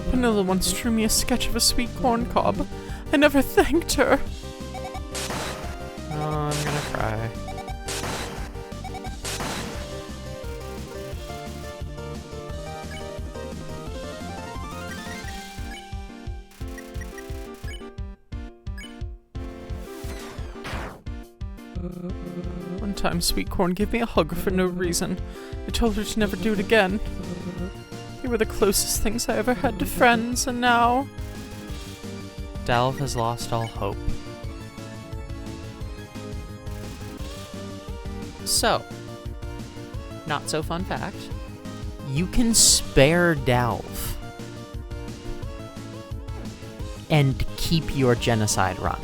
Vanilla once drew me a sketch of a sweet corn cob. I never thanked her. Oh, I'm gonna cry. One time, Sweet Corn gave me a hug for no reason. I told her to never do it again. You were the closest things I ever had to friends, and now... Dalv has lost all hope. So, not so fun fact. You can spare Dalv and keep your genocide run.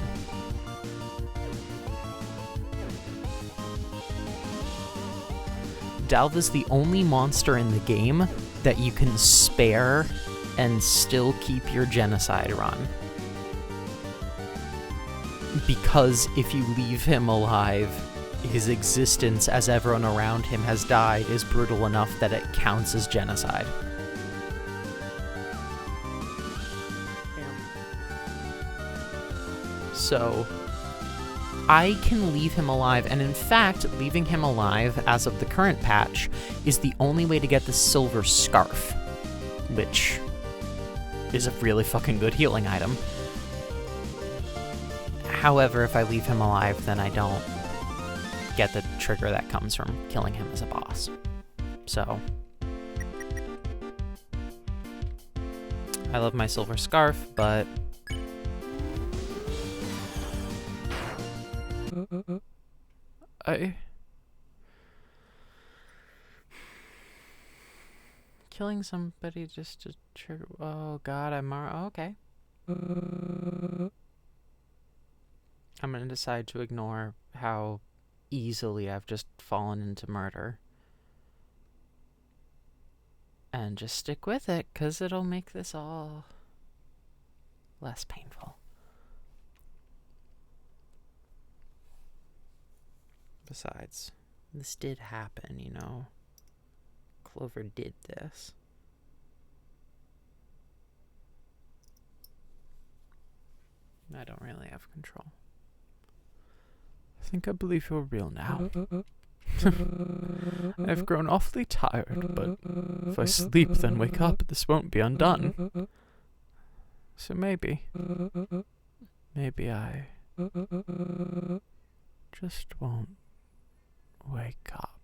Dalv is the only monster in the game that you can spare and still keep your genocide run. Because if you leave him alive, his existence as everyone around him has died is brutal enough that it counts as genocide. So, I can leave him alive, and in fact, leaving him alive as of the current patch is the only way to get the silver scarf, which is a really fucking good healing item. However, if I leave him alive, then I don't get the trigger that comes from killing him as a boss. So, I love my silver scarf, but killing somebody just to trigger. Oh god, okay. I'm gonna decide to ignore how easily I've just fallen into murder. And just stick with it, because it'll make this all less painful. Besides, this did happen, you know. Clover did this. I don't really have control. I think I believe you're real now. I've grown awfully tired, but if I sleep then wake up, this won't be undone. So maybe I just won't wake up.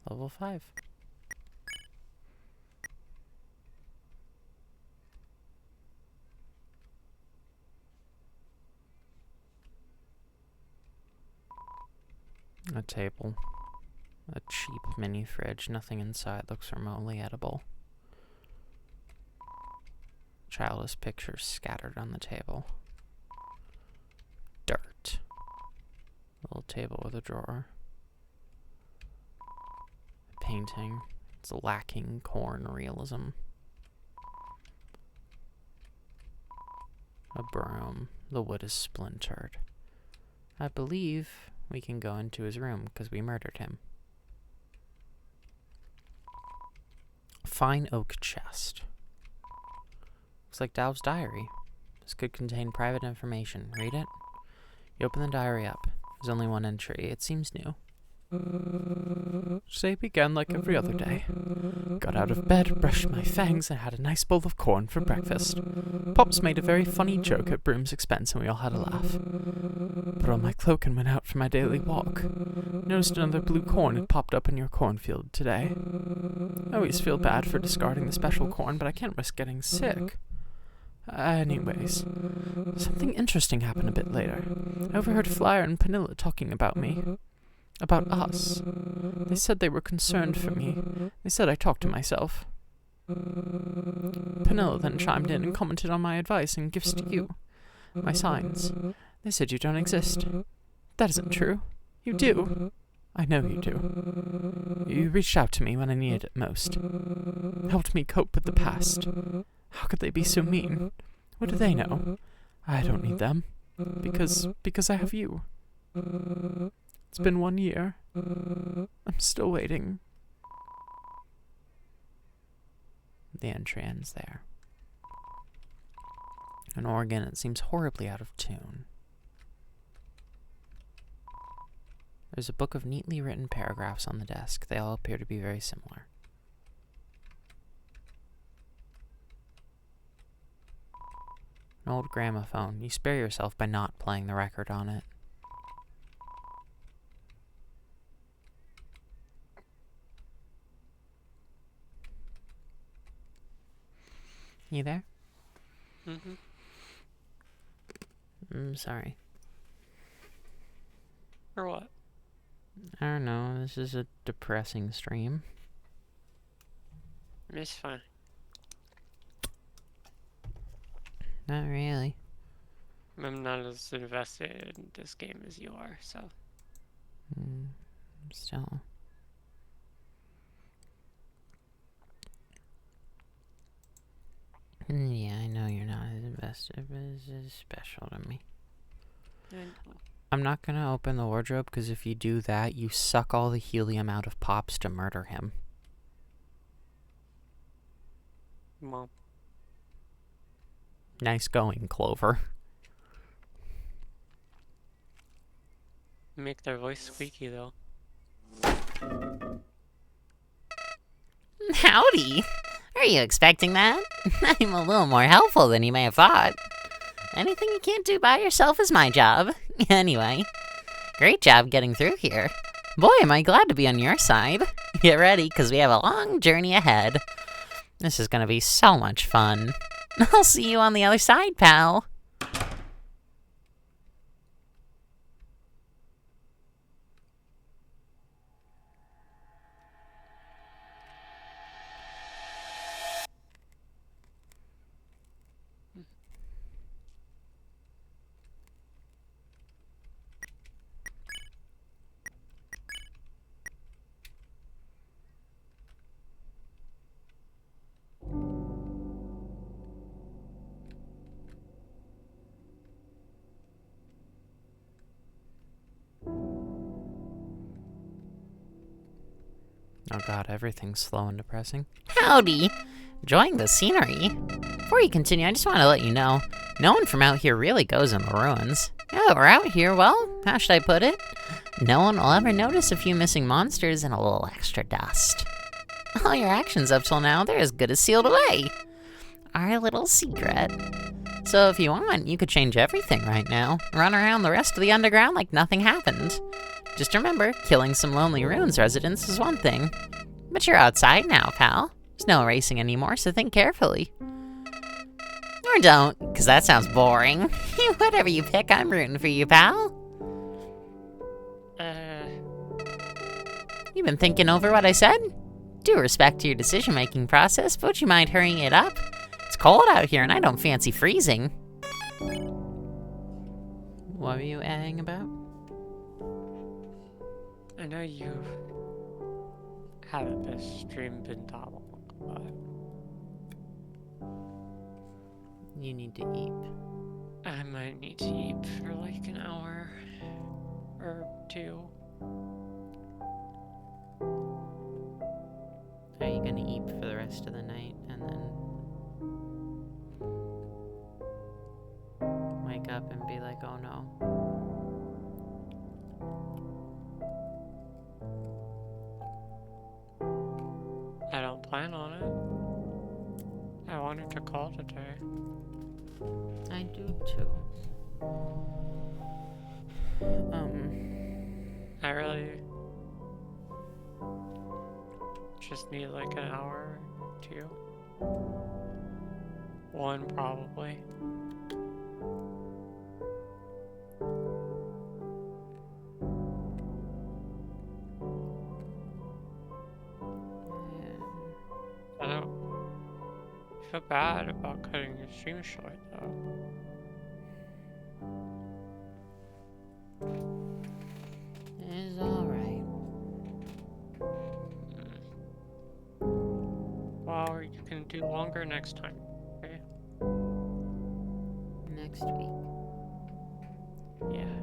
Level 5. A table. A cheap mini fridge. Nothing inside looks remotely edible. Childish pictures scattered on the table. Dirt. Little table with a drawer. Painting. It's lacking corn realism. A broom. The wood is splintered. I believe we can go into his room because we murdered him. Fine oak chest. Looks like Dow's diary. This could contain private information. Read it. You open the diary up. There's only one entry. It seems new. Today began like every other day. Got out of bed, brushed my fangs, and had a nice bowl of corn for breakfast. Pops made a very funny joke at Broom's expense, and we all had a laugh. Put on my cloak and went out for my daily walk. Noticed another blue corn had popped up in your cornfield today. I always feel bad for discarding the special corn, but I can't risk getting sick. Anyways, something interesting happened a bit later. I overheard Flyer and Penilla talking about me. About us. They said they were concerned for me. They said I talked to myself. Penilla then chimed in and commented on my advice and gifts to you. My signs. They said you don't exist. That isn't true. You do. I know you do. You reached out to me when I needed it most. Helped me cope with the past. How could they be so mean? What do they know? I don't need them. Because I have you. It's been 1 year. I'm still waiting. The entry ends there. An organ that seems horribly out of tune. There's a book of neatly written paragraphs on the desk. They all appear to be very similar. An old gramophone. You spare yourself by not playing the record on it. You there? Mm-hmm. I'm sorry. Or what? I don't know. This is a depressing stream. It's fine. Not really. I'm not as invested in this game as you are, so. Still. Yeah, I know you're not as invested, but it's special to me. I'm not gonna open the wardrobe, because if you do that, you suck all the helium out of Pops to murder him. Well, Nice going, Clover. make their voice squeaky though. Howdy! Are you expecting that? I'm a little more helpful than you may have thought. Anything you can't do by yourself is my job. Anyway, great job getting through here. Boy, am I glad to be on your side. Get ready, because we have a long journey ahead. This is gonna be so much fun. I'll see you on the other side, pal. Oh god, everything's slow and depressing. Howdy! Enjoying the scenery? Before you continue, I just want to let you know, no one from out here really goes in the ruins. Now that we're out here, well, how should I put it? No one will ever notice a few missing monsters and a little extra dust. All your actions up till now, they're as good as sealed away. Our little secret. So if you want, you could change everything right now. Run around the rest of the underground like nothing happened. Just remember, killing some lonely ruins residents is one thing. But you're outside now, pal. There's no racing anymore, so think carefully. Or don't, because that sounds boring. Whatever you pick, I'm rooting for you, pal. You been thinking over what I said? Due respect to your decision-making process, but would you mind hurrying it up? It's cold out here, and I don't fancy freezing. What were you adding about? I know you haven't been stream been that long, but You need to eat. I might need to eat for like an hour or two. Are you gonna eat for the rest of the night and then wake up and be like, oh no? I don't plan on it. I wanted to call today. I do too. I really just need like an hour or two. One probably. I don't feel bad about cutting your stream short though. It's alright. Well, you can do longer next time, okay? Next week, Yeah.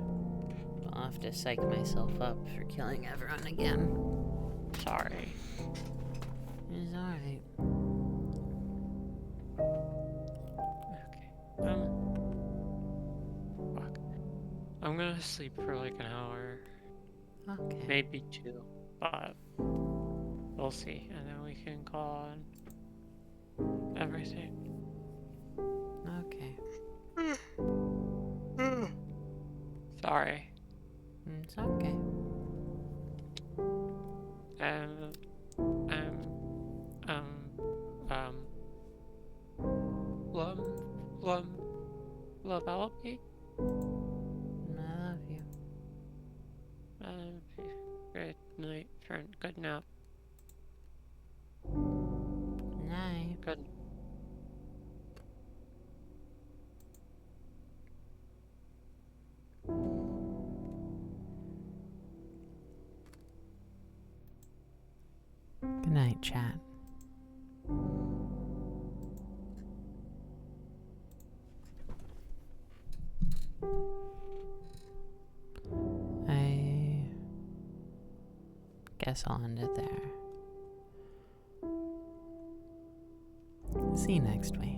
I'll have to psych myself up for killing everyone again. Sorry. It's alright. Okay. Fuck. I'm gonna sleep for like an hour, Okay. maybe two, but we'll see, and then we can call on everything. Okay. Sorry. It's okay. And love me. I love you. Good night, friend. Good nap. Night. Good. Good night, chat. I guess I'll end it there. See you next week.